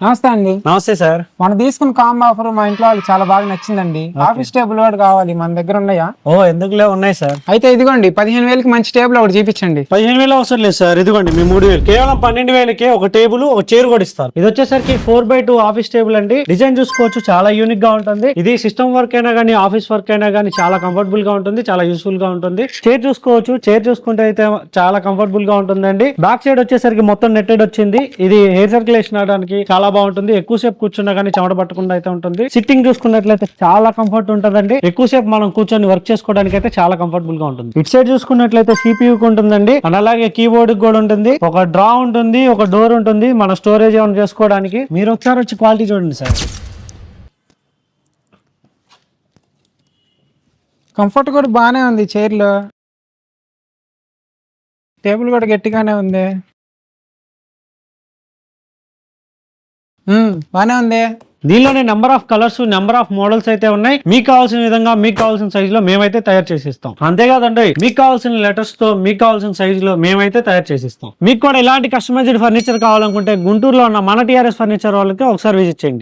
నమస్తే అండి. నమస్తే సార్. మనం తీసుకున్న కాంబో ఆఫర్ మా ఇంట్లో వాళ్ళకి చాలా బాగా నచ్చిందండి. ఆఫీస్ టేబుల్ కూడా కావాలి, మన దగ్గర ఉన్నాయా? ఎందుకులే, ఉన్నాయి సార్. అయితే ఇదిగోండి 15,000కి మంచి టేబుల్ ఒకటి చూపించండి. 15,000 అవసరం లేదు సార్, ఇదిగోండి మీ 3,000 కేవలం 12,000కే ఒక టేబుల్ ఒక చైర్ కూడా ఇస్తారు. ఇది వచ్చేసరికి 4x2 ఆఫీస్ టేబుల్ అండి. డిజైన్ చూసుకోవచ్చు, చాలా యూనిక్ గా ఉంటుంది. ఇది సిస్టమ్ వర్క్ అయినా గానీ ఆఫీస్ వర్క్ అయినా గానీ చాలా కంఫర్టబుల్ గా ఉంటుంది, చాలా యూస్ఫుల్ గా ఉంటుంది. చైర్ చూసుకోవచ్చు, చైర్ చూసుకుంటే అయితే చాలా కంఫర్టబుల్ గా ఉంటుందండి. బ్యాక్ సైడ్ వచ్చేసరికి మొత్తం నెట్టెడ్ వచ్చింది. ఇది హెయిర్ సర్క్యులేషన్ అవడానికి చాలా బాగుంటుంది. ఎక్కువసేపు కూర్చున్నా కానీ చెమట పట్టకుండా అయితే ఉంటుంది. సిట్టింగ్ చూసుకున్నట్లయితే చాలా కంఫర్ట్ ఉంటుందండి. ఎక్కువసేపు మనం కూర్చొని వర్క్ చేసుకోవడానికి అయితే చాలా కంఫర్టబుల్ గా ఉంటుంది. ఇటు సైడ్ చూసుకున్నట్లయితే CPU ఉంటుందండి, అండ్ అలాగే కీబోర్డ్ కూడా ఉంటుంది. ఒక డ్రా ఉంటుంది, ఒక డోర్ ఉంటుంది మన స్టోరేజ్ ఏమైనా చేసుకోవడానికి. మీరు ఒకసారి వచ్చి క్వాలిటీ చూడండి సార్. కంఫర్ట్ కూడా బాగానే ఉంది. చైర్లో టేబుల్ కూడా గట్టిగానే ఉంది. బానే ఉంది. దీనిలోనే number of colours, number of models అయితే ఉన్నాయి. మీకు కావాల్సిన విధంగా, మీకు కావాల్సిన సైజ్ లో మేమైతే తయారు చేసిస్తాం. అంతేకాదండి, మీకు కావాల్సిన లెటర్స్ తో మీకు కావాల్సిన సైజ్ లో మేమైతే తయారు చేసిస్తాం. మీకు కూడా ఇలాంటి కస్టమైజ్డ్ ఫర్నిచర్ కావాలనుకుంటే గుంటూరులో ఉన్న మన TRS ఫర్నిచర్ వాళ్ళకి ఒకసారి విజిట్ చేయండి.